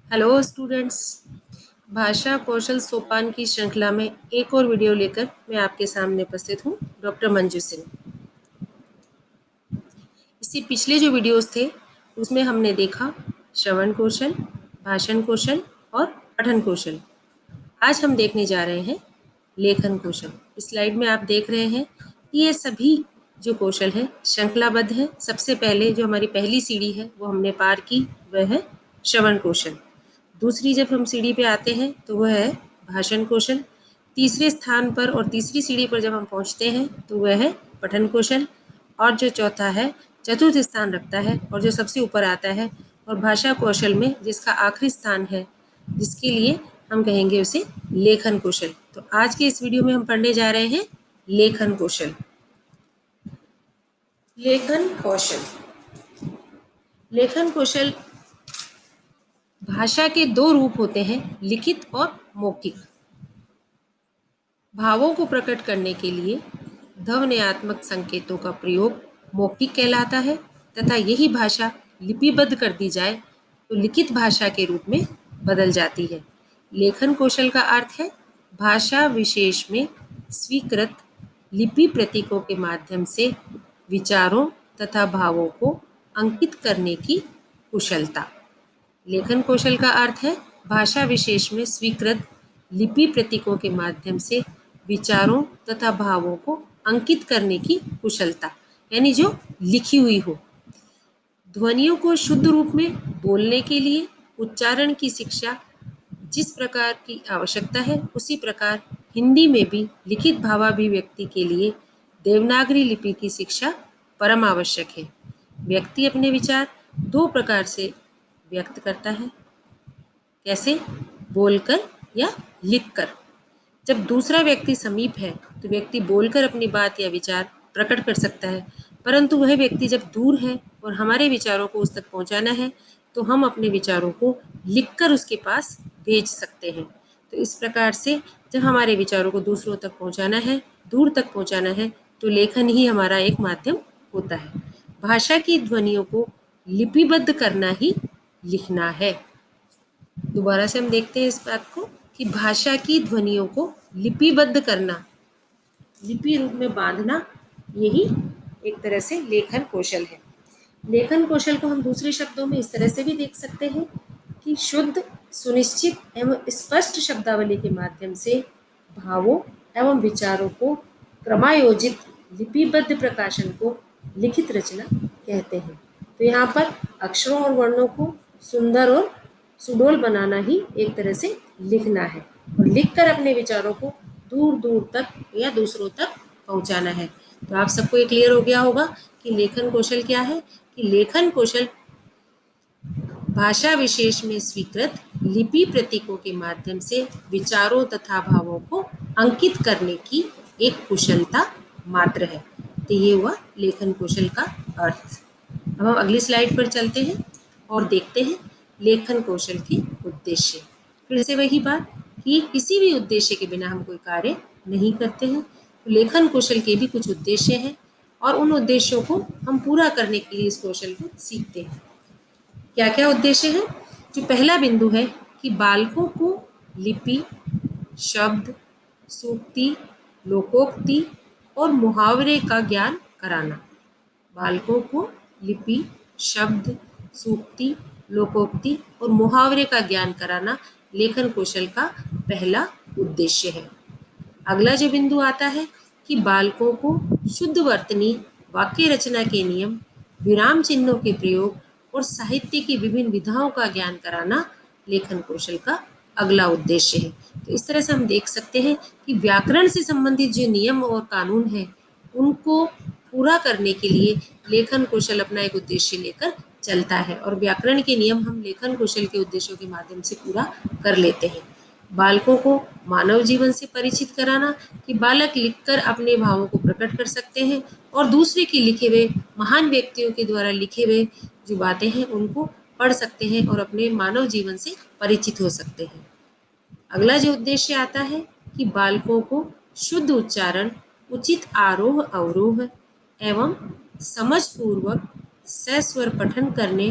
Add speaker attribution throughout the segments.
Speaker 1: Hello students. भाषा कौशल सोपान की श्रृंखला में एक और वीडियो लेकर मैं आपके सामने उपस्थित हूँ, डॉक्टर मंजू सिंह। इससे पिछले जो वीडियोस थे उसमें हमने देखा श्रवण कौशल, भाषण कौशल और पठन कौशल। आज हम देखने जा रहे हैं लेखन कौशल। इस स्लाइड में आप देख रहे हैं कि ये सभी जो कौशल है श्रृंखलाबद्ध है। सबसे पहले जो हमारी पहली सीढ़ी है वो हमने पार की, वह है श्रवण कौशल। दूसरी जब हम सीढ़ी पे आते हैं तो वह है भाषण कौशल। तीसरे स्थान पर और तीसरी सीढ़ी पर जब हम पहुंचते हैं तो वह है पठन कौशल। और जो चौथा है, चतुर्थ स्थान रखता है और जो सबसे ऊपर आता है और भाषा कौशल में जिसका आखिरी स्थान है, जिसके लिए हम कहेंगे उसे लेखन कौशल। तो आज के इस वीडियो में हम पढ़ने जा रहे हैं लेखन कौशल। लेखन कौशल लेखन कौशल भाषा के दो रूप होते हैं, लिखित और मौखिक। भावों को प्रकट करने के लिए ध्वन्यात्मक संकेतों का प्रयोग मौखिक कहलाता है तथा यही भाषा लिपिबद्ध कर दी जाए तो लिखित भाषा के रूप में बदल जाती है। लेखन कौशल का अर्थ है भाषा विशेष में स्वीकृत लिपि प्रतीकों के माध्यम से विचारों तथा भावों को अंकित करने की कुशलता। लेखन कौशल का अर्थ है भाषा विशेष में स्वीकृत लिपि प्रतीकों के माध्यम से विचारों तथा भावों को अंकित करने की कुशलता, यानी जो लिखी हुई हो। ध्वनियों को शुद्ध रूप में बोलने के लिए उच्चारण की शिक्षा जिस प्रकार की आवश्यकता है, उसी प्रकार हिंदी में भी लिखित भावाभिव्यक्ति के लिए देवनागरी लिपि की शिक्षा परम आवश्यक है। व्यक्ति अपने विचार दो प्रकार से व्यक्त करता है। कैसे? बोलकर या लिखकर। जब दूसरा व्यक्ति समीप है तो व्यक्ति बोलकर अपनी बात या विचार प्रकट कर सकता है, परंतु वह व्यक्ति जब दूर है और हमारे विचारों को उस तक पहुंचाना है तो हम अपने विचारों को लिखकर उसके पास भेज सकते हैं। तो इस प्रकार से जब हमारे विचारों को दूसरों तक पहुंचाना है, दूर तक पहुंचाना है, तो लेखन ही हमारा एक माध्यम होता है। भाषा की ध्वनियों को लिपिबद्ध करना ही लिखना है। दोबारा से हम देखते हैं इस बात को कि भाषा की ध्वनियों को लिपिबद्ध करना, लिपि रूप में बांधना, यही एक तरह से लेखन कौशल है। लेखन कौशल को हम दूसरे शब्दों में इस तरह से भी देख सकते हैं कि शुद्ध, सुनिश्चित एवं स्पष्ट शब्दावली के माध्यम से भावों एवं विचारों को क्रमायोजित लिपिबद्ध प्रकाशन को लिखित रचना कहते हैं। तो यहाँ पर अक्षरों और वर्णों को सुंदर और सुडौल बनाना ही एक तरह से लिखना है और लिखकर अपने विचारों को दूर दूर तक या दूसरों तक पहुंचाना है। तो आप सबको ये क्लियर हो गया होगा कि लेखन कौशल क्या है। कि लेखन कौशल भाषा विशेष में स्वीकृत लिपि प्रतीकों के माध्यम से विचारों तथा भावों को अंकित करने की एक कुशलता मात्र है। तो ये हुआ लेखन कौशल का अर्थ। अब हम अगली स्लाइड पर चलते हैं और देखते हैं लेखन कौशल के उद्देश्य। फिर से वही बात कि किसी भी उद्देश्य के बिना हम कोई कार्य नहीं करते हैं। तो लेखन कौशल के भी कुछ उद्देश्य हैं और उन उद्देश्यों को हम पूरा करने के लिए इस कौशल को सीखते हैं। क्या क्या उद्देश्य है? जो पहला बिंदु है कि बालकों को लिपि, शब्द, सूक्ति, लोकोक्ति और मुहावरे का ज्ञान कराना। बालकों को लिपि, शब्द, सूक्ति, लोकोक्ति और मुहावरे का ज्ञान कराना लेखन कौशल का पहला उद्देश्य है। अगला जो बिंदु आता है कि बालकों को शुद्ध वर्तनी, वाक्य रचना के नियम, विराम चिन्हों के प्रयोग और साहित्य की विभिन्न विधाओं का ज्ञान कराना लेखन कौशल का अगला उद्देश्य है। तो इस तरह से हम देख सकते हैं कि व्याकरण से संबंधित जो नियम और कानून हैं उनको पूरा करने के लिए लेखन कौशल अपना एक उद्देश्य लेकर चलता है और व्याकरण के नियम हम लेखन कौशल के उद्देश्यों के माध्यम से पूरा कर लेते हैं। बालकों को मानव जीवन से परिचित कराना कि बालक लिखकर अपने भावों को प्रकट कर सकते हैं और दूसरे के लिखे हुए महान व्यक्तियों के द्वारा लिखे हुए जो बातें हैं उनको पढ़ सकते हैं और अपने मानव जीवन से परिचित हो सकते हैं। अगला जो उद्देश्य आता है कि बालकों को शुद्ध उच्चारण, उचित आरोह अवरोह एवं समझपूर्वक सस्वर पठन करने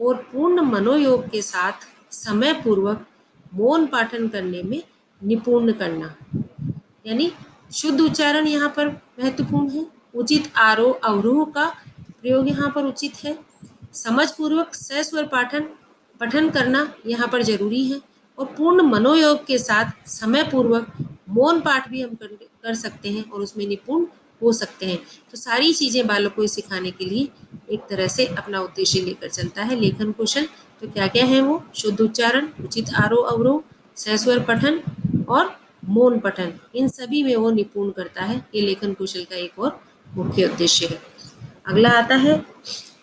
Speaker 1: और पूर्ण मनोयोग के साथ समय पूर्वक मौन पाठन करने में निपुण करना। यानी शुद्ध उच्चारण यहाँ पर महत्वपूर्ण है, उचित आरोह अवरोह का प्रयोग यहाँ पर उचित है, समझ पूर्वक सस्वर पठन करना यहाँ पर जरूरी है, और पूर्ण मनोयोग के साथ समय पूर्वक मौन पाठ भी हम कर सकते हैं और उसमें निपुण हो सकते हैं। तो सारी चीज़ें बालक को सिखाने के लिए एक तरह से अपना उद्देश्य लेकर चलता है लेखन कौशल। तो क्या क्या है वो? शुद्ध उच्चारण, उचित आरोह अवरोह, सस्वर पठन और मौन पठन, इन सभी में वो निपुण करता है। ये लेखन कौशल का एक और मुख्य उद्देश्य है। अगला आता है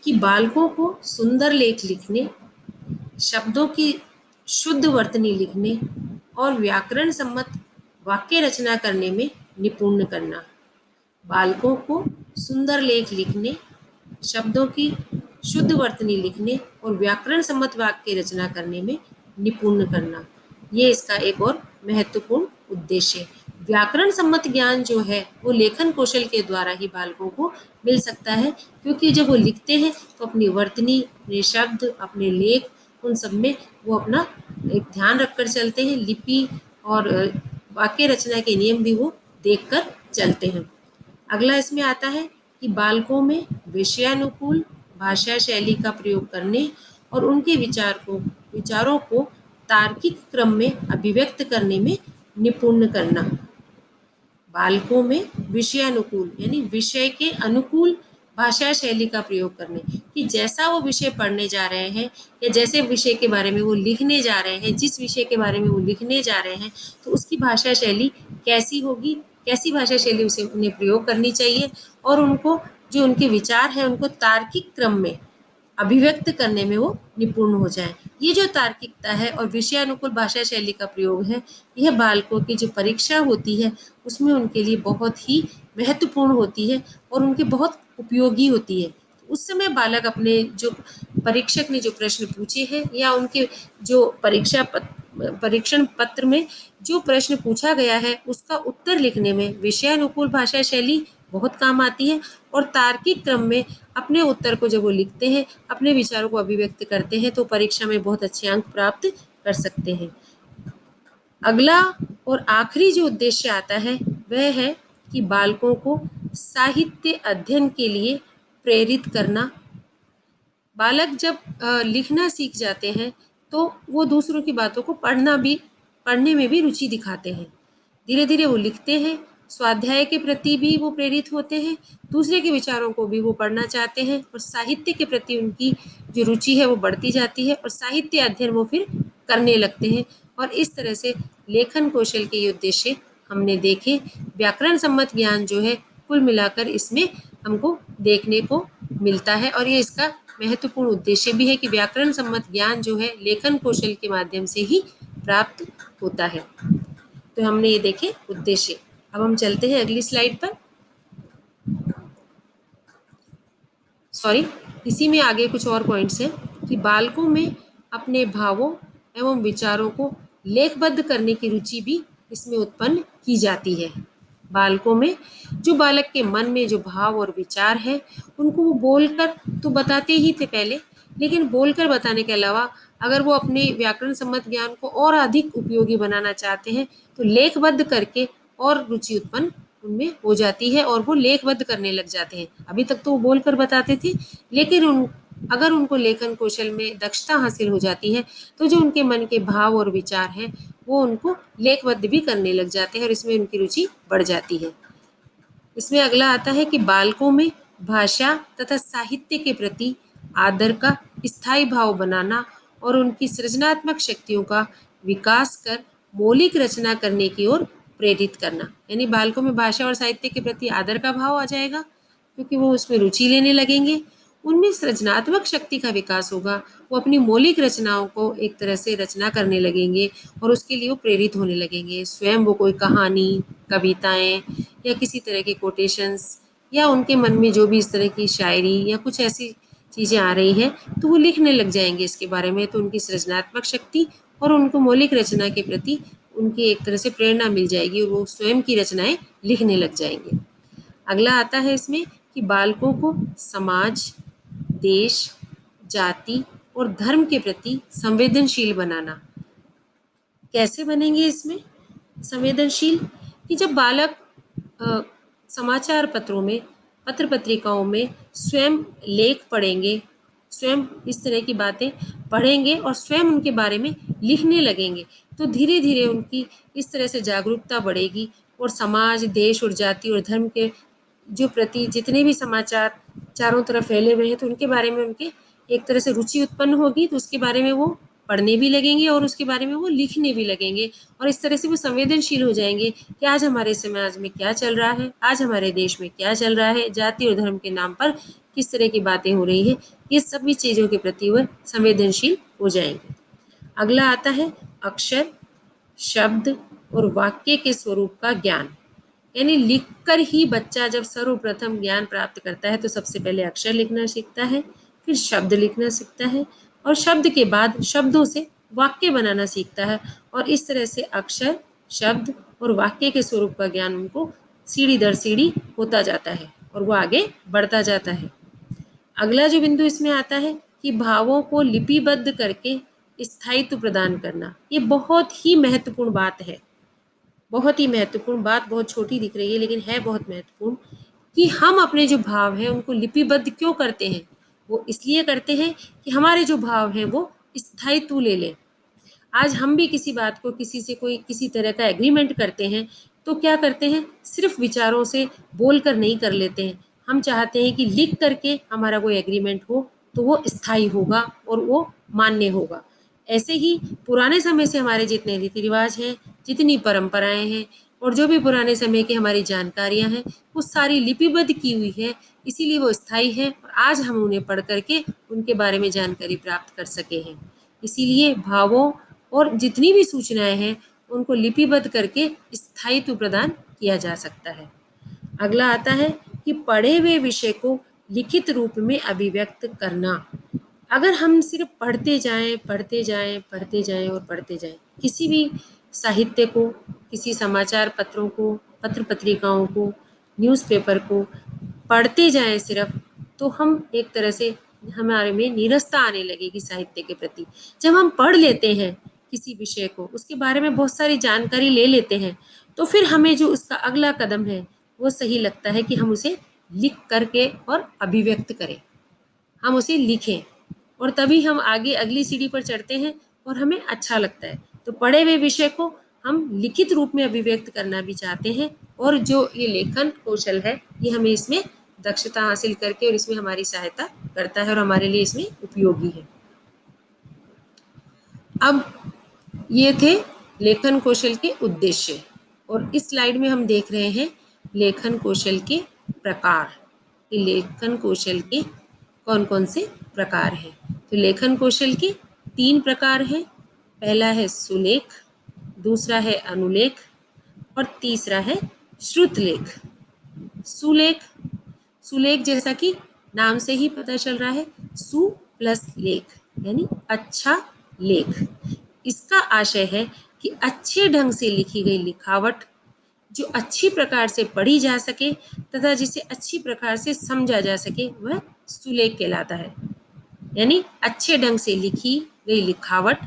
Speaker 1: कि बालकों को सुंदर लेख लिखने, शब्दों की शुद्ध वर्तनी लिखने और व्याकरण सम्मत वाक्य रचना करने में निपुण करना। बालकों को सुंदर लेख लिखने, शब्दों की शुद्ध वर्तनी लिखने और व्याकरण सम्मत वाक्य रचना करने में निपुण करना, ये इसका एक और महत्वपूर्ण उद्देश्य है। व्याकरण सम्मत ज्ञान जो है वो लेखन कौशल के द्वारा ही बालकों को मिल सकता है, क्योंकि जब वो लिखते हैं तो अपनी वर्तनी, अपने शब्द, अपने लेख, उन सब में वो अपना एक ध्यान रखकर चलते हैं। लिपि और वाक्य रचना के नियम भी वो देखकर चलते हैं। अगला इसमें आता है कि बालकों में विषयानुकूल भाषा शैली का प्रयोग करने और उनके विचारों को तार्किक क्रम में अभिव्यक्त करने में निपुण करना। बालकों में विषयानुकूल यानी विषय के अनुकूल भाषा शैली का प्रयोग करने, कि जैसा वो विषय पढ़ने जा रहे हैं या जैसे विषय के बारे में वो लिखने जा रहे हैं, जिस विषय के बारे में वो लिखने जा रहे हैं, तो उसकी भाषा शैली कैसी होगी, कैसी भाषा शैली उसे उन्हें प्रयोग करनी चाहिए, और उनको जो उनके विचार हैं उनको तार्किक क्रम में अभिव्यक्त करने में वो निपुण हो जाए। ये जो तार्किकता है और विषयानुकूल भाषा शैली का प्रयोग है, यह बालकों की जो परीक्षा होती है उसमें उनके लिए बहुत ही महत्वपूर्ण होती है और उनके बहुत उपयोगी होती है। उस समय बालक अपने जो परीक्षक ने जो प्रश्न पूछे हैं या उनके जो परीक्षण पत्र में जो प्रश्न पूछा गया है उसका उत्तर लिखने में विषयानुकूल भाषा शैली बहुत काम आती है, और तार्किक क्रम में अपने उत्तर को जब वो लिखते हैं, अपने विचारों को अभिव्यक्त करते हैं, तो परीक्षा में बहुत अच्छे अंक प्राप्त कर सकते हैं। अगला और आखिरी जो उद्देश्य आता है वह है कि बालकों को साहित्य अध्ययन के लिए प्रेरित करना। बालक जब लिखना सीख जाते हैं तो वो दूसरों की बातों को पढ़ने में भी रुचि दिखाते हैं। धीरे धीरे वो लिखते हैं, स्वाध्याय के प्रति भी वो प्रेरित होते हैं, दूसरे के विचारों को भी वो पढ़ना चाहते हैं, और साहित्य के प्रति उनकी जो रुचि है वो बढ़ती जाती है और साहित्य अध्ययन वो फिर करने लगते हैं। और इस तरह से लेखन कौशल के ये उद्देश्य हमने देखे। व्याकरण सम्मत ज्ञान जो है कुल मिलाकर इसमें हमको देखने को मिलता है, और ये इसका महत्वपूर्ण उद्देश्य भी है कि व्याकरण सम्मत ज्ञान जो है लेखन कौशल के माध्यम से ही प्राप्त होता है। तो हमने ये देखे उद्देश्य। अब हम चलते हैं अगली स्लाइड पर। सॉरी, इसी में आगे कुछ और पॉइंट्स हैं कि बालकों में अपने भावों एवं विचारों को लेखबद्ध करने की रुचि भी इसमें उत्पन्न की जाती है। बालकों में जो बालक के मन में जो भाव और विचार है उनको वो बोलकर तो बताते ही थे पहले, लेकिन बोलकर बताने के अलावा अगर वो अपने व्याकरण सम्मत ज्ञान को और अधिक उपयोगी बनाना चाहते हैं तो लेखबद्ध करके और रुचि उत्पन्न उनमें हो जाती है और वो लेखबद्ध करने लग जाते हैं। अभी तक तो वो बोलकर बताते थे, लेकिन अगर उनको लेखन कौशल में दक्षता हासिल हो जाती है तो जो उनके मन के भाव और विचार हैं वो उनको लेखबद्ध भी करने लग जाते हैं और इसमें उनकी रुचि बढ़ जाती है। इसमें अगला आता है कि बालकों में भाषा तथा साहित्य के प्रति आदर का स्थायी भाव बनाना और उनकी सृजनात्मक शक्तियों का विकास कर मौलिक रचना करने की ओर प्रेरित करना। यानी बालकों में भाषा और साहित्य के प्रति आदर का भाव आ जाएगा क्योंकि वो उसमें रुचि लेने लगेंगे। उनमें सृजनात्मक शक्ति का विकास होगा, वो अपनी मौलिक रचनाओं को एक तरह से रचना करने लगेंगे और उसके लिए वो प्रेरित होने लगेंगे। स्वयं वो कोई कहानी, कविताएं या किसी तरह के कोटेशंस या उनके मन में जो भी इस तरह की शायरी या कुछ ऐसी चीज़ें आ रही हैं तो वो लिखने लग जाएंगे इसके बारे में। तो उनकी सृजनात्मक शक्ति और उनको मौलिक रचना के प्रति उनकी एक तरह से प्रेरणा मिल जाएगी और वो स्वयं की रचनाएं लिखने लग जाएंगे। अगला आता है इसमें कि बालकों को समाज, देश, जाति और धर्म के प्रति संवेदनशील बनाना। कैसे बनेंगे इसमें संवेदनशील? कि जब बालक अ, समाचार पत्रों में, पत्र पत्रिकाओं में स्वयं लेख पढ़ेंगे, स्वयं इस तरह की बातें पढ़ेंगे और स्वयं उनके बारे में लिखने लगेंगे, तो धीरे धीरे उनकी इस तरह से जागरूकता बढ़ेगी और समाज, देश और जाति और धर्म के जो प्रति जितने भी समाचार चारों तरफ फैले हुए हैं, तो उनके बारे में उनके एक तरह से रुचि उत्पन्न होगी, तो उसके बारे में वो पढ़ने भी लगेंगे और उसके बारे में वो लिखने भी लगेंगे और इस तरह से वो संवेदनशील हो जाएंगे कि आज हमारे समाज में क्या चल रहा है, आज हमारे देश में क्या चल रहा है, जाति और धर्म के नाम पर किस तरह की बातें हो रही है। ये सभी चीज़ों के प्रति वह संवेदनशील हो जाएंगे। अगला आता है अक्षर, शब्द और वाक्य के स्वरूप का ज्ञान। यानी लिखकर ही बच्चा जब सर्वप्रथम ज्ञान प्राप्त करता है तो सबसे पहले अक्षर लिखना सीखता है, फिर शब्द लिखना सीखता है और शब्द के बाद शब्दों से वाक्य बनाना सीखता है और इस तरह से अक्षर, शब्द और वाक्य के स्वरूप का ज्ञान उनको सीढ़ी दर सीढ़ी होता जाता है और वो आगे बढ़ता जाता है। अगला जो बिंदु इसमें आता है कि भावों को लिपिबद्ध करके स्थायित्व प्रदान करना। ये बहुत ही महत्वपूर्ण बात है, बहुत ही महत्वपूर्ण बात। बहुत छोटी दिख रही है लेकिन है बहुत महत्वपूर्ण कि हम अपने जो भाव हैं उनको लिपिबद्ध क्यों करते हैं। वो इसलिए करते हैं कि हमारे जो भाव हैं वो स्थायित्व ले लें। आज हम भी किसी बात को, किसी से कोई किसी तरह का एग्रीमेंट करते हैं तो क्या करते हैं, सिर्फ विचारों से बोल कर नहीं कर लेते हैं। हम चाहते हैं कि लिख करके हमारा कोई एग्रीमेंट हो तो वो स्थायी होगा और वो मान्य होगा। ऐसे ही पुराने समय से हमारे जितने रीति रिवाज हैं, जितनी परंपराएं हैं और जो भी पुराने समय की हमारी जानकारियां हैं वो सारी लिपिबद्ध की हुई है, इसीलिए वो स्थायी है और आज हम उन्हें पढ़ करके उनके बारे में जानकारी प्राप्त कर सके हैं। इसीलिए भावों और जितनी भी सूचनाएं हैं उनको लिपिबद्ध करके स्थायित्व प्रदान किया जा सकता है। अगला आता है कि पढ़े हुए विषय को लिखित रूप में अभिव्यक्त करना। अगर हम सिर्फ पढ़ते जाएं, पढ़ते जाएं, पढ़ते जाएं और पढ़ते जाएं, किसी भी साहित्य को, किसी समाचार पत्रों को, पत्र पत्रिकाओं को, न्यूज़पेपर को पढ़ते जाएं सिर्फ, तो हम एक तरह से हमारे में नीरसता आने लगेगी साहित्य के प्रति। जब हम पढ़ लेते हैं किसी विषय को, उसके बारे में बहुत सारी जानकारी ले लेते हैं, तो फिर हमें जो उसका अगला कदम है वो सही लगता है कि हम उसे लिख करके और अभिव्यक्त करें, हम उसे लिखें और तभी हम आगे अगली सीढ़ी पर चढ़ते हैं और हमें अच्छा लगता है। तो पढ़े हुए विषय को हम लिखित रूप में अभिव्यक्त करना भी चाहते हैं और जो ये लेखन कौशल है ये हमें इसमें दक्षता हासिल करके और इसमें हमारी सहायता करता है और हमारे लिए इसमें उपयोगी है। अब ये थे लेखन कौशल के उद्देश्य और इस स्लाइड में हम देख रहे हैं लेखन कौशल के प्रकार कि लेखन कौशल के कौन कौन से प्रकार हैं। तो लेखन कौशल के 3 प्रकार हैं। पहला है सुलेख, दूसरा है अनुलेख और तीसरा है श्रुतलेख। सुलेख, सुलेख जैसा कि नाम से ही पता चल रहा है, सु प्लस लेख यानी अच्छा लेख। इसका आशय है कि अच्छे ढंग से लिखी गई लिखावट जो अच्छी प्रकार से पढ़ी जा सके तथा जिसे अच्छी प्रकार से समझा जा सके वह सुलेख कहलाता है। यानी अच्छे ढंग से लिखी गई लिखावट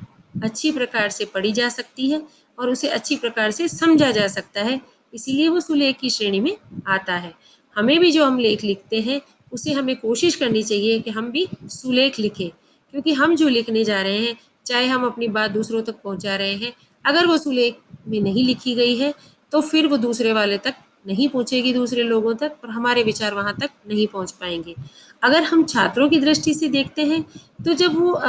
Speaker 1: अच्छी प्रकार से पढ़ी जा सकती है और उसे अच्छी प्रकार से समझा जा सकता है, इसीलिए वो सुलेख की श्रेणी में आता है। हमें भी जो हम लेख लिखते हैं उसे हमें कोशिश करनी चाहिए कि हम भी सुलेख लिखें, क्योंकि हम जो लिखने जा रहे हैं, चाहे हम अपनी बात दूसरों तक पहुंचा रहे हैं, अगर वो सुलेख में नहीं लिखी गई है तो फिर वो दूसरे वाले तक नहीं पहुंचेगी, दूसरे लोगों तक, और हमारे विचार वहां तक नहीं पहुंच पाएंगे। अगर हम छात्रों की दृष्टि से देखते हैं तो जब वो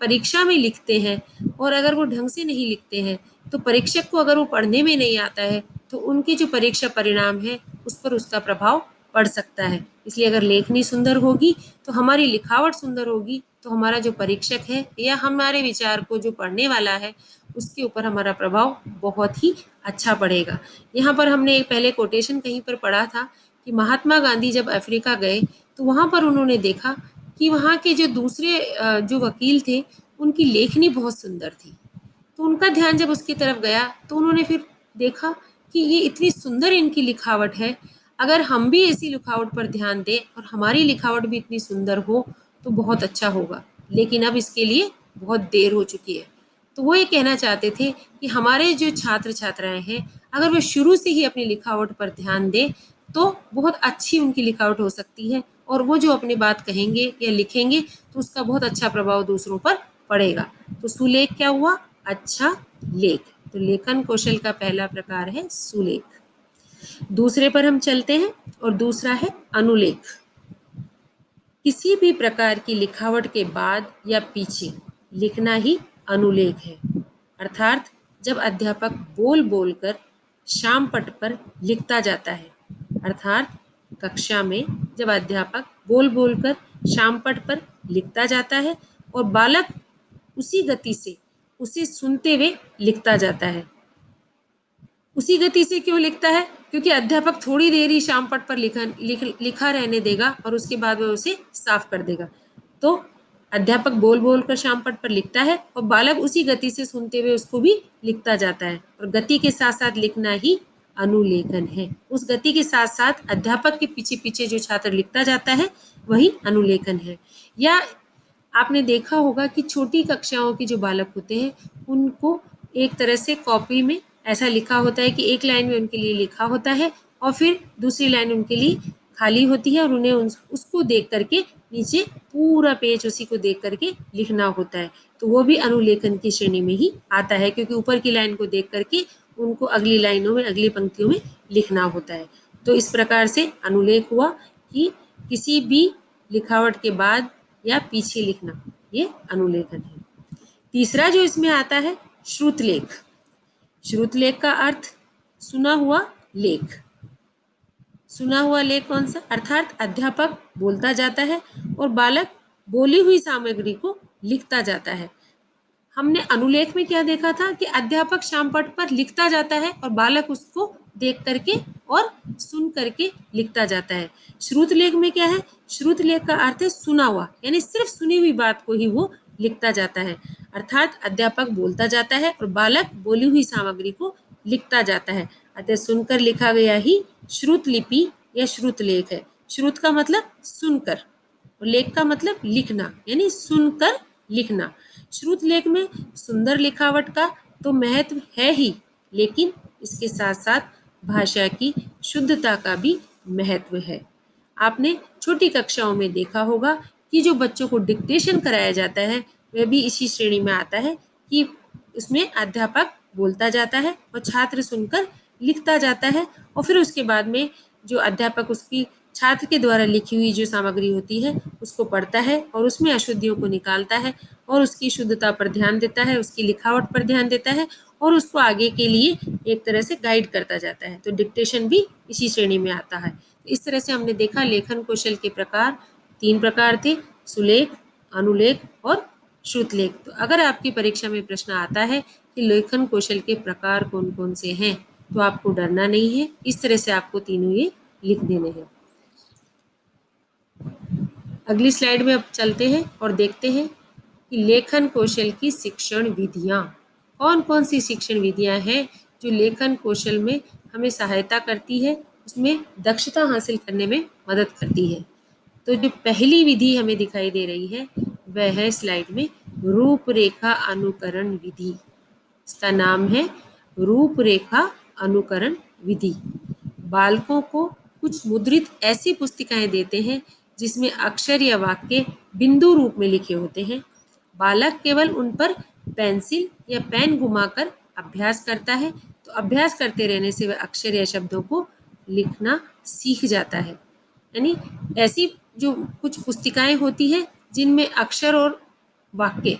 Speaker 1: परीक्षा में लिखते हैं और अगर वो ढंग से नहीं लिखते हैं तो परीक्षक को अगर वो पढ़ने में नहीं आता है तो उनकी जो परीक्षा परिणाम है उस पर उसका प्रभाव पड़ सकता है। इसलिए अगर लेखनी सुंदर होगी तो हमारी लिखावट सुंदर होगी तो हमारा जो परीक्षक है या हमारे विचार को जो पढ़ने वाला है उसके ऊपर हमारा प्रभाव बहुत ही अच्छा पड़ेगा। यहाँ पर हमने एक पहले कोटेशन कहीं पर पढ़ा था कि महात्मा गांधी जब अफ्रीका गए तो वहाँ पर उन्होंने देखा कि वहाँ के जो दूसरे जो वकील थे उनकी लेखनी बहुत सुंदर थी। तो उनका ध्यान जब उसकी तरफ गया तो उन्होंने फिर देखा कि ये इतनी सुंदर इनकी लिखावट है, अगर हम भी ऐसी लिखावट पर ध्यान दें और हमारी लिखावट भी इतनी सुंदर हो तो बहुत अच्छा होगा। लेकिन अब इसके लिए बहुत देर हो चुकी है। तो वो ये कहना चाहते थे कि हमारे जो छात्र छात्राएं हैं, अगर वो शुरू से ही अपनी लिखावट पर ध्यान दें तो बहुत अच्छी उनकी लिखावट हो सकती है, और वो जो अपनी बात कहेंगे या लिखेंगे तो उसका बहुत अच्छा प्रभाव दूसरों पर पड़ेगा। तो सुलेख क्या हुआ? अच्छा लेख। तो लेखन कौशल का पहला प्रकार है सुलेख। दूसरे पर हम चलते हैं और दूसरा है अनुलेख। किसी भी प्रकार की लिखावट के बाद या पीछे लिखना ही अनुलेख है। अर्थात जब अध्यापक बोल बोलकर शाम पट पर लिखता जाता है, अर्थात कक्षा में जब अध्यापक बोल बोलकर शाम पट पर लिखता जाता है और बालक उसी गति से उसे सुनते हुए लिखता जाता है। उसी गति से क्यों लिखता है? क्योंकि अध्यापक थोड़ी देर ही शाम पट पर लिखा रहने देगा और उसके बाद वह उसे साफ कर देगा। तो अध्यापक बोल बोल कर शाम पट पर लिखता है और बालक उसी गति से सुनते हुए उसको भी लिखता जाता है, और गति के साथ साथ लिखना ही अनुलेखन है। उस गति के साथ साथ अध्यापक के पीछे पीछे जो छात्र लिखता जाता है वही अनुलेखन है। या आपने देखा होगा कि छोटी कक्षाओं के जो बालक होते हैं उनको एक तरह से कॉपी में ऐसा लिखा होता है कि एक लाइन में उनके लिए लिखा होता है और फिर दूसरी लाइन उनके लिए खाली होती है, और उन्हें उसको देख करके नीचे पूरा पेज उसी को देख करके लिखना होता है। तो वो भी अनुलेखन की श्रेणी में ही आता है, क्योंकि ऊपर की लाइन को देख करके उनको अगली लाइनों में, अगली पंक्तियों में लिखना होता है। तो इस प्रकार से अनुलेख हुआ कि किसी भी लिखावट के बाद या पीछे लिखना, ये अनुलेखन है। तीसरा जो इसमें आता है श्रुतलेख। श्रुतलेख का अर्थ सुना हुआ लेख। सुना हुआ लेख कौन सा? अर्थात अध्यापक बोलता जाता है और बालक बोली हुई सामग्री को लिखता जाता है। हमने अनुलेख में क्या देखा था कि अध्यापक शामपट पर लिखता जाता है और बालक उसको देख करके और सुन करके लिखता जाता है। श्रुतलेख में क्या है? श्रुतलेख का अर्थ है सुना हुआ, यानी सिर्फ सुनी हुई बात को ही वो लिखता जाता है। अर्थात अध्यापक बोलता जाता है और बालक बोली हुई सामग्री को लिखता जाता है। अतः सुनकर लिखा गया ही श्रुतलिपि या श्रुतलेख है। श्रुत का मतलब सुनकर और लेख का मतलब लिखना, यानी सुनकर लिखना। श्रुतलेख में सुंदर लिखावट का तो महत्व है ही, लेकिन इसके साथ साथ भाषा की शुद्धता का भी महत्व है। आपने छोटी कक्षाओं में देखा होगा कि जो बच्चों को डिक्टेशन कराया जाता है वह भी इसी श्रेणी में आता है कि उसमें अध्यापक बोलता जाता है और छात्र सुनकर लिखता जाता है, और फिर उसके बाद में जो अध्यापक उसकी छात्र के द्वारा लिखी हुई जो सामग्री होती है उसको पढ़ता है और उसमें अशुद्धियों को निकालता है और उसकी शुद्धता पर ध्यान देता है, उसकी लिखावट पर ध्यान देता है और उसको आगे के लिए एक तरह से गाइड करता जाता है। तो डिक्टेशन भी इसी श्रेणी में आता है। इस तरह से हमने देखा लेखन कौशल के प्रकार 3 प्रकार थे: सुलेख, अनुलेख और श्रुतलेख। तो अगर आपकी परीक्षा में प्रश्न आता है कि लेखन कौशल के प्रकार कौन कौन से हैं, तो आपको डरना नहीं है। इस तरह से आपको तीनों ये लिख देने हैं। अगली स्लाइड में अब चलते हैं और देखते हैं कि लेखन कौशल की शिक्षण विधियाँ कौन कौन सी शिक्षण विधियाँ हैं जो लेखन कौशल में हमें सहायता करती है, उसमें दक्षता हासिल करने में मदद करती है। तो जो पहली विधि हमें दिखाई दे रही है वह है स्लाइड में रूपरेखा अनुकरण विधि। इसका नाम है रूपरेखा अनुकरण विधि। बालकों को कुछ मुद्रित ऐसी पुस्तिकाएं देते हैं जिसमें अक्षर या वाक्य बिंदु रूप में लिखे होते हैं। बालक केवल उन पर पेंसिल या पेन घुमाकर अभ्यास करता है, तो अभ्यास करते रहने से वह अक्षर या शब्दों को लिखना सीख जाता है। यानी ऐसी जो कुछ पुस्तिकाएं होती हैं जिनमें अक्षर और वाक्य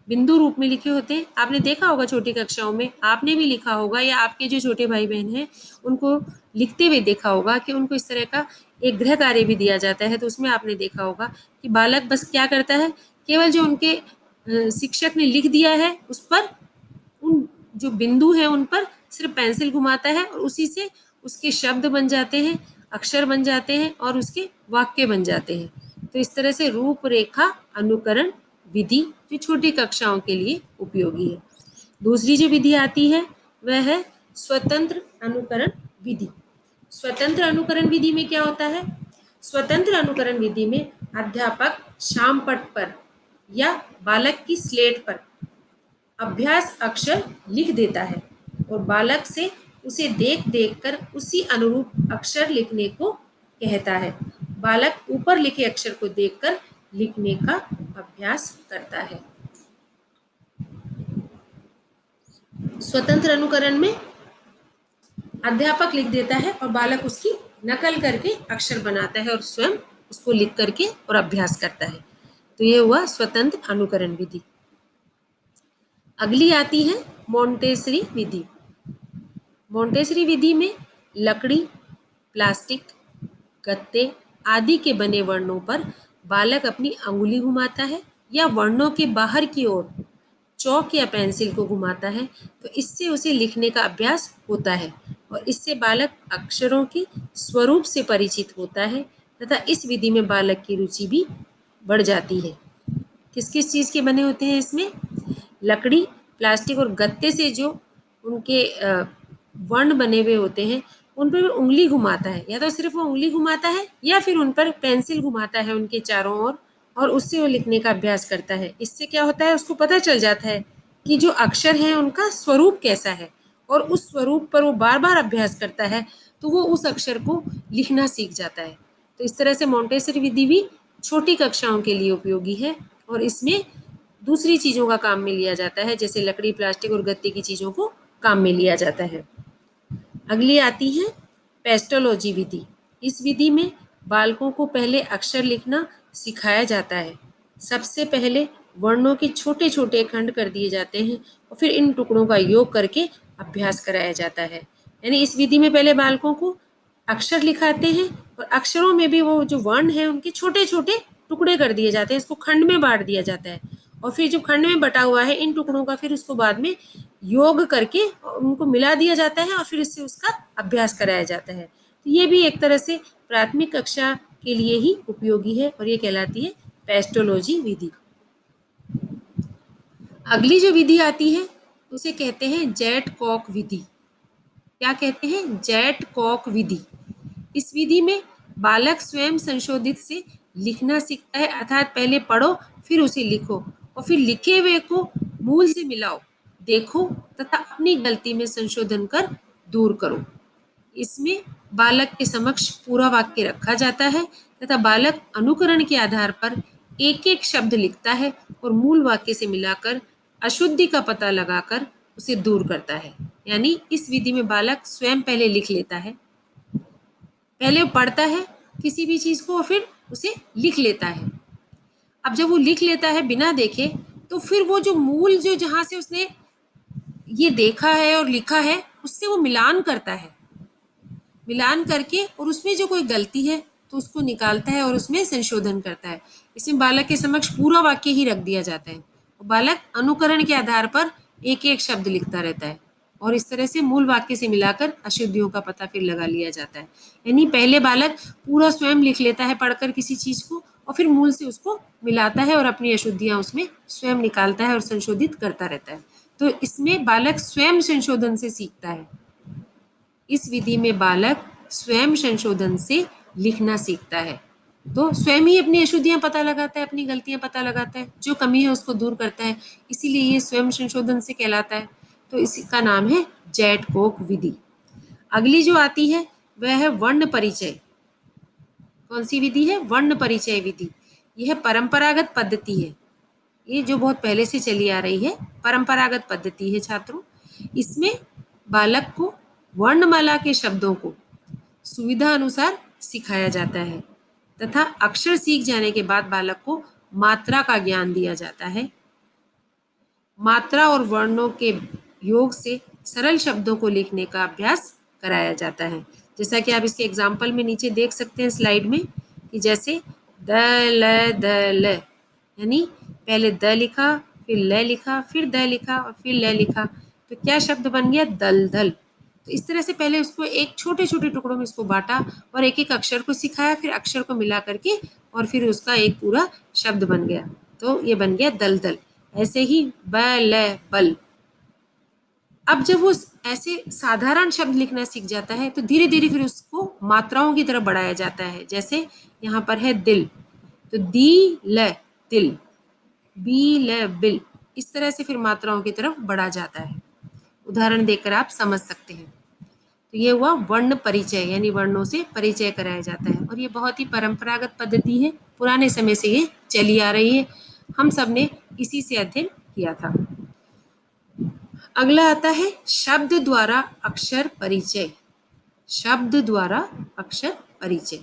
Speaker 1: बिंदु रूप में लिखे होते हैं। आपने देखा होगा छोटी कक्षाओं में, आपने भी लिखा होगा या आपके जो छोटे भाई बहन हैं उनको लिखते हुए देखा होगा कि उनको इस तरह का एक गृह कार्य भी दिया जाता है। तो उसमें आपने देखा होगा कि बालक बस क्या करता है, केवल जो उनके शिक्षक ने लिख दिया है उस पर, उन जो बिंदु हैं उन पर सिर्फ पेंसिल घुमाता है और उसी से उसके शब्द बन जाते हैं, अक्षर बन जाते हैं और उसके वाक्य बन जाते हैं। तो इस तरह से रूपरेखा अनुकरण विधि जो छोटी कक्षाओं के लिए उपयोगी है। दूसरी जो विधि आती है वह है स्वतंत्र अनुकरण विधि। स्वतंत्र अनुकरण विधि में क्या होता है? स्वतंत्र अनुकरण विधि में अध्यापक शाम पट पर या बालक की स्लेट पर अभ्यास अक्षर लिख देता है और बालक से उसे देख देख कर उसी अनुरूप अक्षर लिखने को कहता है। बालक ऊपर लिखे अक्षर को देखकर लिखने का अभ्यास करता है। स्वतंत्र अनुकरण में अध्यापक लिख देता है और बालक उसकी नकल करके अक्षर बनाता है और स्वयं उसको लिख करके और अभ्यास करता है। तो ये हुआ स्वतंत्र अनुकरण विधि। अगली आती है मोंटेसरी विधि। मोंटेसरी विधि में लकड़ी, प्लास्टिक, गत्ते आदि के बने वर्णों पर बालक अपनी अंगुली घुमाता है या वर्णों के बाहर की ओर चौक या पेंसिल को घुमाता है, तो इससे उसे लिखने का अभ्यास होता है और इससे बालक अक्षरों के स्वरूप से परिचित होता है तथा इस विधि में बालक की रुचि भी बढ़ जाती है। किस किस चीज़ के बने होते हैं इसमें? लकड़ी, प्लास्टिक और गत्ते से जो उनके वर्ण बने हुए होते हैं उन पर उंगली घुमाता है, या तो सिर्फ वो उंगली घुमाता है या फिर उन पर पेंसिल घुमाता है उनके चारों ओर और उससे वो लिखने का अभ्यास करता है। इससे क्या होता है, उसको पता चल जाता है कि जो अक्षर हैं उनका स्वरूप कैसा है और उस स्वरूप पर वो बार बार अभ्यास करता है तो वो उस अक्षर को लिखना सीख जाता है। तो इस तरह से मोंटेसरी विधि भी छोटी कक्षाओं के लिए उपयोगी है और इसमें दूसरी चीज़ों का काम में लिया जाता है, जैसे लकड़ी, प्लास्टिक और गत्ते की चीज़ों को काम में लिया जाता है। अगली आती है पेस्टोलॉजी विधि। इस विधि में बालकों को पहले अक्षर लिखना सिखाया जाता है। सबसे पहले वर्णों के छोटे छोटे खंड कर दिए जाते हैं और फिर इन टुकड़ों का योग करके अभ्यास कराया जाता है। यानी इस विधि में पहले बालकों को अक्षर लिखाते हैं और अक्षरों में भी वो जो वर्ण है उनके छोटे छोटे टुकड़े कर दिए जाते हैं, इसको खंड में बांट दिया जाता है और फिर जो खंड में बटा हुआ है इन टुकड़ों का फिर उसको बाद में योग करके उनको मिला दिया जाता है और फिर इससे उसका अभ्यास कराया जाता है। तो ये भी एक तरह से प्राथमिक कक्षा के लिए ही उपयोगी है और ये कहलाती है पेस्टोलॉजी विधि। अगली जो विधि आती है उसे कहते हैं जैट कॉक विधि। क्या कहते हैं? जैट कॉक विधि। इस विधि में बालक स्वयं संशोधित से लिखना सीखता है, अर्थात पहले पढ़ो फिर उसे लिखो और फिर लिखे हुए को मूल से मिलाओ, देखो तथा अपनी गलती में संशोधन कर दूर करो। इसमें बालक के समक्ष पूरा वाक्य रखा जाता है तथा बालक अनुकरण के आधार पर एक एक शब्द लिखता है और मूल वाक्य से मिलाकर अशुद्धि का पता लगाकर उसे दूर करता है। यानी इस विधि में बालक स्वयं पहले लिख लेता है, पहले वो पढ़ता है किसी भी चीज़ को और फिर उसे लिख लेता है। अब जब वो लिख लेता है बिना देखे तो फिर वो जो मूल जो जहाँ से उसने ये देखा है और लिखा है उससे वो मिलान करता है, मिलान करके और उसमें जो कोई गलती है तो उसको निकालता है और उसमें संशोधन करता है। इसमें बालक के समक्ष पूरा वाक्य ही रख दिया जाता है और बालक अनुकरण के आधार पर एक एक शब्द लिखता रहता है और इस तरह से मूल वाक्य से मिलाकर अशुद्धियों का पता फिर लगा लिया जाता है। यानी पहले बालक पूरा स्वयं लिख लेता है पढ़कर किसी चीज़ को और फिर मूल से उसको मिलाता है और अपनी अशुद्धियाँ उसमें स्वयं निकालता है और संशोधित करता रहता है। तो इसमें बालक स्वयं संशोधन से सीखता है। इस विधि में बालक स्वयं संशोधन से लिखना सीखता है, तो स्वयं ही अपनी अशुद्धियां पता लगाता है, अपनी गलतियां पता लगाता है, जो कमी है उसको दूर करता है, इसीलिए ये स्वयं संशोधन से कहलाता है। तो इसका नाम है जैट कोक विधि। अगली जो आती है वह है वर्ण परिचय। कौन सी विधि है? वर्ण परिचय विधि। यह परंपरागत पद्धति है, ये जो बहुत पहले से चली आ रही है, परंपरागत पद्धति है छात्रों। इसमें बालक को वर्णमाला के शब्दों को सुविधा अनुसार सिखाया जाता है तथा अक्षर सीख जाने के बाद बालक को मात्रा का ज्ञान दिया जाता है। मात्रा और वर्णों के योग से सरल शब्दों को लिखने का अभ्यास कराया जाता है। जैसा कि आप इसके एग्जाम्पल में नीचे देख सकते हैं स्लाइड में कि जैसे द ल यानी पहले द लिखा, फिर ल लिखा, फिर द लिखा और फिर ल लिखा, तो क्या शब्द बन गया? दलदल। तो इस तरह से पहले उसको एक छोटे छोटे टुकड़ों में इसको बांटा और एक एक अक्षर को सिखाया, फिर अक्षर को मिला करके और फिर उसका एक पूरा शब्द बन गया, तो ये बन गया दलदल। ऐसे ही बल। अब जब वो ऐसे साधारण शब्द लिखना सीख जाता है तो धीरे धीरे फिर उसको मात्राओं की तरफ बढ़ाया जाता है। जैसे यहाँ पर है दिल, तो दी ल दिल, बी ल बिल, इस तरह से फिर मात्राओं की तरफ बढ़ा जाता है। उदाहरण देकर आप समझ सकते हैं। तो ये हुआ वर्ण परिचय, यानी वर्णों से परिचय कराया जाता है, और ये बहुत ही परंपरागत पद्धति है, पुराने समय से ये चली आ रही है, हम सब ने इसी से अध्ययन किया था। अगला आता है शब्द द्वारा अक्षर परिचय। शब्द द्वारा अक्षर परिचय।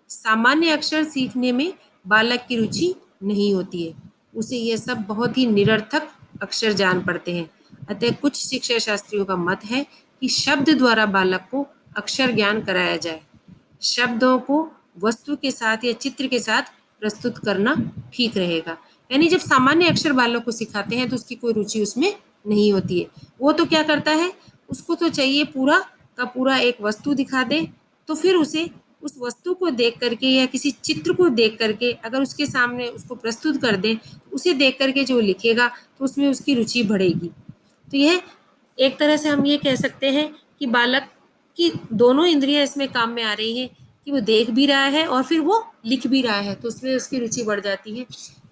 Speaker 1: सामान्य अक्षर सीखने में बालक की रुचि नहीं होती है, उसे यह सब बहुत ही निरर्थक अक्षर जान पड़ते हैं। अतः कुछ शिक्षा शास्त्रियों का मत है कि शब्द द्वारा बालक को अक्षर ज्ञान कराया जाए। शब्दों को वस्तु के साथ या चित्र के साथ प्रस्तुत करना ठीक रहेगा। यानी जब सामान्य अक्षर बालक को सिखाते हैं तो उसकी कोई रुचि उसमें नहीं होती है। वो तो क्या करता है, उसको तो चाहिए पूरा का पूरा एक वस्तु दिखा दे, तो फिर उसे उस वस्तु को देख करके या किसी चित्र को देख करके अगर उसके सामने उसको प्रस्तुत कर दें, उसे देख करके जो लिखेगा तो उसमें उसकी रुचि बढ़ेगी। तो यह एक तरह से हम ये कह सकते हैं कि बालक की दोनों इंद्रियां इसमें काम में आ रही हैं, कि वो देख भी रहा है और फिर वो लिख भी रहा है, तो उसमें उसकी रुचि बढ़ जाती है।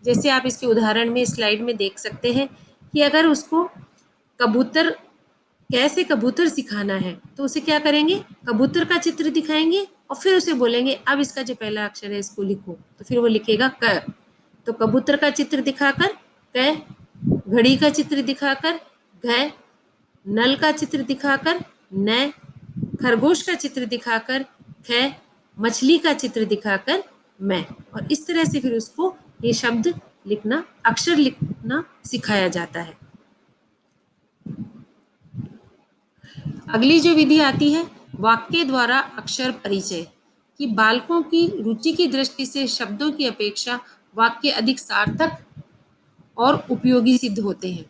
Speaker 1: जैसे आप इसके उदाहरण में स्लाइड में देख सकते हैं कि अगर उसको कबूतर कैसे कबूतर सिखाना है तो उसे क्या करेंगे, कबूतर का चित्र दिखाएंगे और फिर उसे बोलेंगे अब इसका जो पहला अक्षर है इसको लिखो, तो फिर वो लिखेगा क। तो कबूतर का चित्र दिखाकर क, घड़ी का चित्र दिखाकर घ, नल का चित्र दिखाकर न, खरगोश का चित्र दिखाकर ख, मछली का चित्र दिखाकर मैं, और इस तरह से फिर उसको ये शब्द लिखना, अक्षर लिखना सिखाया जाता है। अगली जो विधि आती है वाक्य द्वारा अक्षर परिचय, कि बालकों की रुचि की दृष्टि से शब्दों की अपेक्षा वाक्य अधिक सार्थक और उपयोगी सिद्ध होते हैं।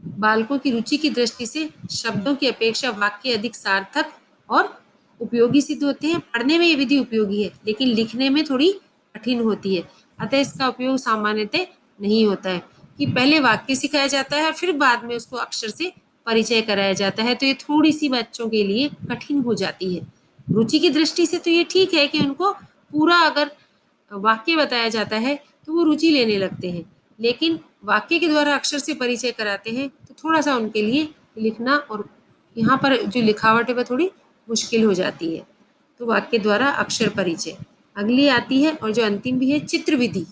Speaker 1: बालकों की रुचि की दृष्टि से शब्दों की अपेक्षा वाक्य अधिक सार्थक और उपयोगी सिद्ध होते हैं। पढ़ने में ये विधि उपयोगी है लेकिन लिखने में थोड़ी कठिन होती है, अतः इसका उपयोग सामान्यतः नहीं होता है, कि पहले वाक्य सिखाया जाता है फिर बाद में उसको अक्षर से परिचय कराया जाता है, तो ये थोड़ी सी बच्चों के लिए कठिन हो जाती है। रुचि की दृष्टि से तो ये ठीक है कि उनको पूरा अगर वाक्य बताया जाता है तो वो रुचि लेने लगते हैं, लेकिन वाक्य के द्वारा अक्षर से परिचय कराते हैं तो थोड़ा सा उनके लिए लिखना और यहाँ पर जो लिखावट है वह थोड़ी मुश्किल हो जाती है। तो वाक्य द्वारा अक्षर परिचय। अगली आती है और जो अंतिम भी है चित्र विधि।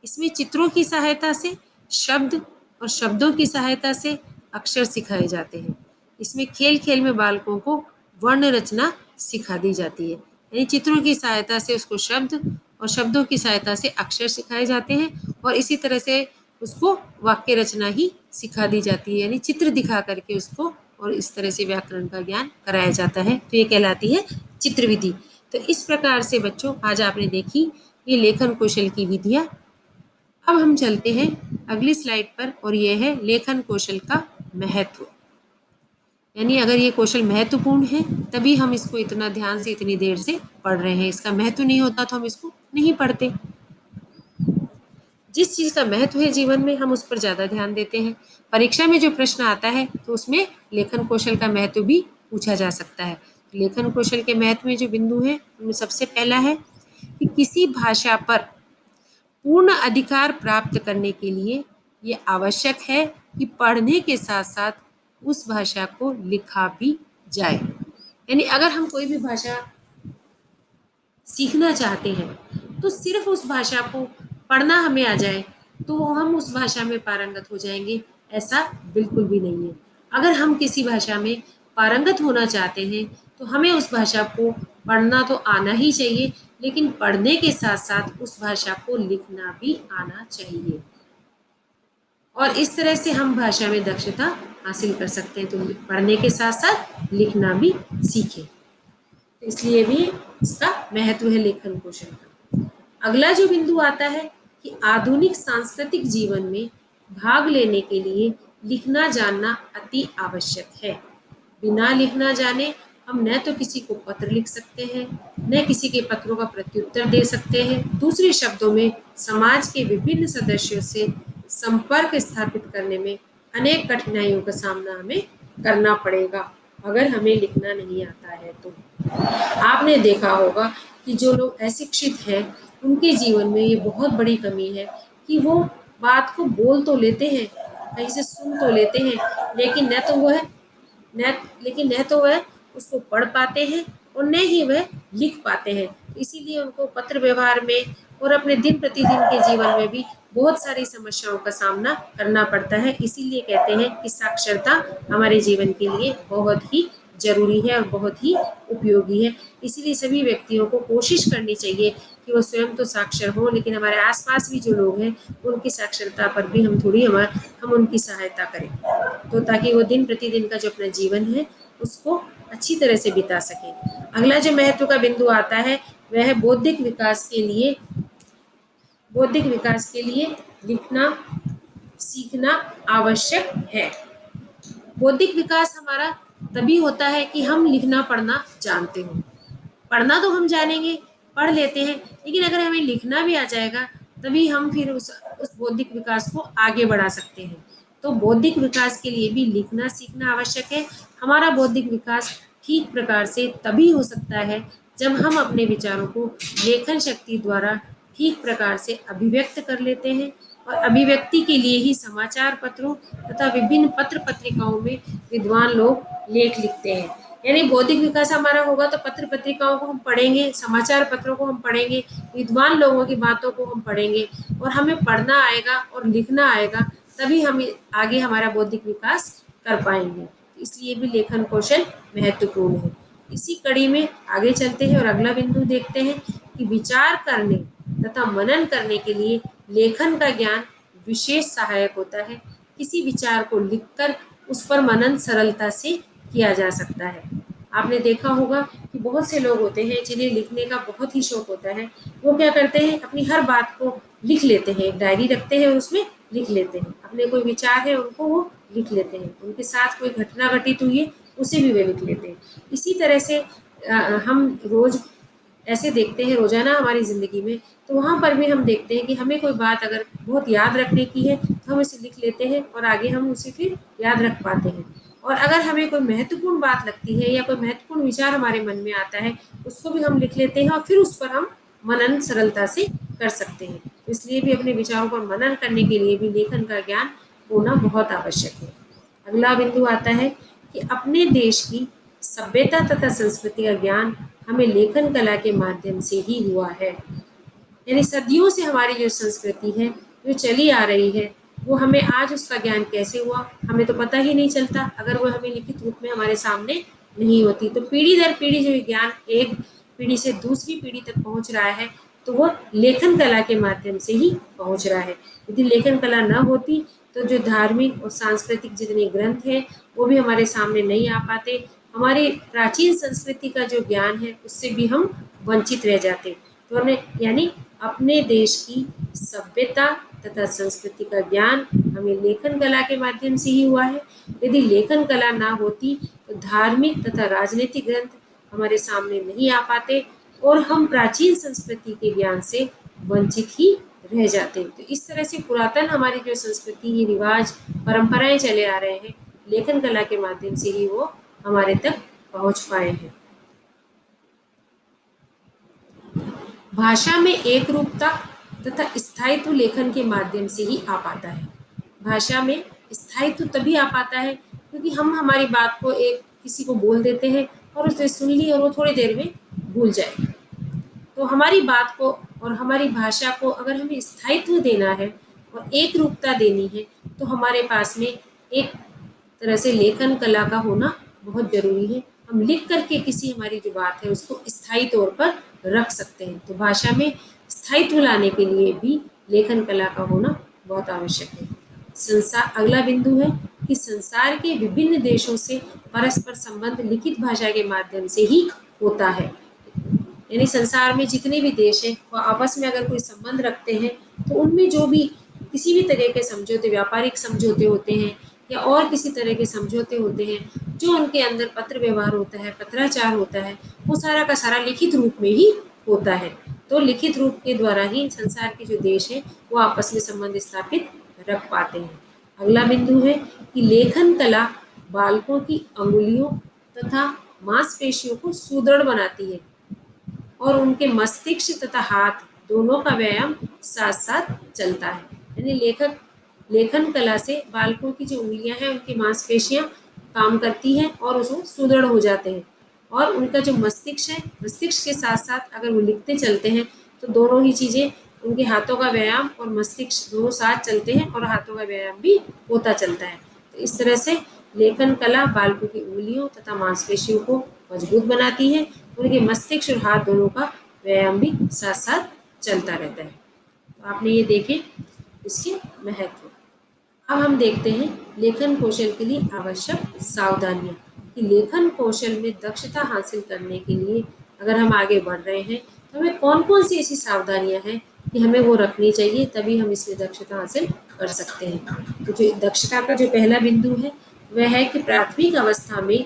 Speaker 1: इसमें चित्रों की सहायता से शब्द और शब्दों की सहायता से अक्षर सिखाए जाते हैं। इसमें खेल खेल में बालकों को वर्ण रचना सिखा दी जाती है, यानी चित्रों की सहायता से उसको शब्द और शब्दों की सहायता से अक्षर सिखाए जाते हैं, और इसी तरह से उसको वाक्य रचना ही सिखा दी जाती है, यानी चित्र दिखा करके उसको और इस तरह से व्याकरण का ज्ञान कराया जाता है, तो ये कहलाती है चित्र विधि। तो इस प्रकार से बच्चों आज आपने देखी ये लेखन कौशल की विधियाँ। अब हम चलते हैं अगली स्लाइड पर और यह है लेखन कौशल का महत्व, यानी अगर ये कौशल महत्वपूर्ण है तभी हम इसको इतना ध्यान से इतनी देर से पढ़ रहे हैं, इसका महत्व नहीं होता तो हम इसको नहीं पढ़ते। जिस चीज़ का महत्व है जीवन में हम उस पर ज़्यादा ध्यान देते हैं। परीक्षा में जो प्रश्न आता है तो उसमें लेखन कौशल का महत्व भी पूछा जा सकता है। लेखन कौशल के महत्व में जो बिंदु है उनमें सबसे पहला है कि किसी भाषा पर पूर्ण अधिकार प्राप्त करने के लिए ये आवश्यक है कि पढ़ने के साथ साथ उस भाषा को लिखा भी जाए। यानी अगर हम कोई भी भाषा सीखना चाहते हैं तो सिर्फ उस भाषा को पढ़ना हमें आ जाए तो हम उस भाषा में पारंगत हो जाएंगे, ऐसा बिल्कुल भी नहीं है। अगर हम किसी भाषा में पारंगत होना चाहते हैं तो हमें उस भाषा को पढ़ना तो आना ही चाहिए, लेकिन पढ़ने के साथ साथ उस भाषा को लिखना भी आना चाहिए, और इस तरह से हम भाषा में दक्षता हासिल कर सकते हैं। तो पढ़ने के साथ साथ लिखना भी सीखें, इसलिए भी इसका महत्व है लेखन कौशल का। अगला जो बिंदु आता है कि आधुनिक सांस्कृतिक जीवन में भाग लेने के लिए लिखना जानना अति आवश्यक है। बिना लिखना जाने हम न तो किसी को पत्र लिख सकते हैं, न किसी के पत्रों का प्रत्युत्तर दे सकते हैं। दूसरे शब्दों में समाज के विभिन्न सदस्यों से संपर्क स्थापित करने में अनेक कठिनाइयों का सामना हमें करना पड़ेगा अगर हमें लिखना नहीं आता है तो। आपने देखा होगा कि जो लोग अशिक्षित हैं उनके जीवन में ये बहुत बड़ी कमी है कि वो बात को बोल तो लेते हैं, कहीं से सुन तो लेते हैं, लेकिन न न तो वह उसको पढ़ पाते हैं और न ही वह लिख पाते हैं। इसीलिए उनको पत्र व्यवहार में और अपने दिन प्रतिदिन के जीवन में भी बहुत सारी समस्याओं का सामना करना पड़ता है। इसीलिए कहते हैं कि साक्षरता हमारे जीवन के लिए बहुत ही जरूरी है और बहुत ही उपयोगी है। इसीलिए सभी व्यक्तियों को कोशिश करनी चाहिए कि वो स्वयं तो साक्षर हो, लेकिन हमारे आसपास भी जो लोग हैं उनकी साक्षरता पर भी हम उनकी सहायता करें, तो ताकि वो दिन प्रतिदिन का जो अपना जीवन है उसको अच्छी तरह से बिता सके। अगला जो महत्व का बिंदु आता है वह है बौद्धिक विकास के लिए लिखना सीखना आवश्यक है। बौद्धिक विकास हमारा तभी होता है कि हम लिखना पढ़ना जानते हो। पढ़ना तो हम जानेंगे, पढ़ लेते हैं, लेकिन अगर हमें लिखना भी आ जाएगा तभी हम फिर उस बौद्धिक विकास को आगे बढ़ा सकते हैं। तो बौद्धिक विकास के लिए भी लिखना सीखना आवश्यक है। हमारा बौद्धिक विकास ठीक प्रकार से तभी हो सकता है जब हम अपने विचारों को लेखन शक्ति द्वारा ठीक प्रकार से अभिव्यक्त कर लेते हैं, और अभिव्यक्ति के लिए ही समाचार पत्रों तथा विभिन्न पत्र पत्रिकाओं में विद्वान लोग लेख लिखते हैं। यानी बौद्धिक विकास हमारा होगा तो पत्र पत्रिकाओं को हम पढ़ेंगे, समाचार पत्रों को हम पढ़ेंगे, विद्वान लोगों की बातों को हम पढ़ेंगे, और हमें पढ़ना आएगा और लिखना आएगा, तभी हम आगे हमारा बौद्धिक विकास कर पाएंगे। इसलिए भी लेखन कौशल महत्वपूर्ण है। इसी कड़ी में आगे चलते हैं और अगला बिंदु देखते हैं कि विचार करने तथा मनन करने के लिए लेखन का ज्ञान विशेष सहायक होता है। किसी विचार को लिखकर उस पर मनन सरलता से किया जा सकता है। आपने देखा होगा कि बहुत से लोग होते हैं जिन्हें लिखने का बहुत ही शौक होता है। वो क्या करते हैं, अपनी हर बात को लिख लेते हैं, एक डायरी रखते हैं और उसमें लिख लेते हैं। अपने कोई विचार है उनको वो लिख लेते हैं, उनके साथ कोई घटना घटित हुई है उसे भी वे लिख लेते हैं। इसी तरह से हम रोज ऐसे देखते हैं रोजाना हमारी ज़िंदगी में, तो वहाँ पर भी हम देखते हैं कि हमें कोई बात अगर बहुत याद रखने की है तो हम उसे लिख लेते हैं और आगे हम उसे फिर याद रख पाते हैं। और अगर हमें कोई महत्वपूर्ण बात लगती है या कोई महत्वपूर्ण विचार हमारे मन में आता है, उसको भी हम लिख लेते हैं और फिर उस पर हम मनन सरलता से कर सकते हैं। तो इसलिए भी अपने विचारों पर मनन करने के लिए भी लेखन का ज्ञान होना बहुत आवश्यक है। अगला बिंदु आता है कि अपने देश की सभ्यता तथा संस्कृति का ज्ञान हमें लेखन कला के माध्यम से ही हुआ है। यानी सदियों से हमारी जो संस्कृति है जो चली आ रही है, वो हमें आज उसका ज्ञान कैसे हुआ हमें तो पता ही नहीं चलता, अगर वो हमें लिखित रूप में हमारे सामने नहीं होती। तो पीढ़ी दर पीढ़ी जो ज्ञान एक पीढ़ी से दूसरी पीढ़ी तक पहुंच रहा है, तो वो लेखन कला के माध्यम से ही पहुंच रहा है। यदि लेखन कला न होती तो जो धार्मिक और सांस्कृतिक जितने ग्रंथ हैं वो भी हमारे सामने नहीं आ पाते। हमारी प्राचीन संस्कृति का जो ज्ञान है उससे भी हम वंचित रह जाते। तो हमें यानी अपने देश की सभ्यता तथा संस्कृति का ज्ञान हमें लेखन कला के माध्यम से ही हुआ है। यदि लेखन कला ना होती तो धार्मिक तथा राजनीतिक ग्रंथ हमारे सामने नहीं आ पाते और हम प्राचीन संस्कृति के ज्ञान से वंचित ही रह जाते। तो इस तरह से पुरातन हमारी जो संस्कृति रिवाज परंपराएं चले आ रहे हैं, लेखन कला के माध्यम से ही वो हमारे तक पहुंच पाए हैं। भाषा में एक रूपता तथा स्थायित्व लेखन के माध्यम से ही आ पाता है। भाषा में स्थायित्व तभी आ पाता है क्योंकि हम हमारी बात को एक किसी को बोल देते हैं और उसे सुन ली और वो थोड़ी देर में भूल जाए। तो हमारी बात को और हमारी भाषा को अगर हमें स्थायित्व देना है और एक रूपता देनी है, तो हमारे पास में एक तरह से लेखन कला का होना बहुत जरूरी है। हम लिख करके किसी हमारी जो बात है उसको स्थायी तौर पर रख सकते हैं। तो भाषा में स्थायित्व लाने के लिए भी लेखन कला का होना बहुत आवश्यक है। संसार अगला बिंदु है कि संसार के विभिन्न देशों से परस्पर संबंध लिखित भाषा के माध्यम से ही होता है। यानी संसार में जितने भी देश हैं वो आपस में अगर कोई संबंध रखते हैं तो उनमें जो भी किसी भी तरह के समझौते, व्यापारिक समझौते होते हैं या और किसी तरह के समझौते होते हैं, जो उनके अंदर पत्र व्यवहार होता है, पत्राचार होता है, वो सारा का सारा लिखित रूप में ही होता है। तो लिखित रूप के द्वारा ही संसार के जो देश हैं वो आपस में संबंध स्थापित रख पाते हैं। अगला बिंदु है कि लेखन कला बालकों की अंगुलियों तथा मांसपेशियों को सुदृढ़ बनाती है और उनके मस्तिष्क तथा हाथ दोनों का व्यायाम साथ साथ चलता है। यानी लेखन कला से बालकों की जो उंगलियां हैं उनकी मांसपेशियां काम करती हैं और उसमें सुदृढ़ हो जाते हैं, और उनका जो मस्तिष्क है, मस्तिष्क के साथ साथ अगर वो लिखते चलते हैं तो दोनों ही चीज़ें, उनके हाथों का व्यायाम और मस्तिष्क दोनों साथ चलते हैं और हाथों का व्यायाम भी होता चलता है। तो इस तरह से लेखन कला बालकों की उंगलियों तथा मांसपेशियों को मजबूत बनाती है, उनके मस्तिष्क और हाथ दोनों का व्यायाम भी साथ साथ चलता रहता है। तो आपने ये देखे इसके महत्व। अब हम देखते हैं लेखन कौशल के लिए आवश्यक सावधानियां, कि लेखन कौशल में दक्षता हासिल करने के लिए अगर हम आगे बढ़ रहे हैं तो हमें कौन कौन सी ऐसी सावधानियां हैं कि हमें वो रखनी चाहिए, तभी हम इसमें दक्षता हासिल कर सकते हैं। तो जो दक्षता का जो पहला बिंदु है वह है कि प्राथमिक अवस्था में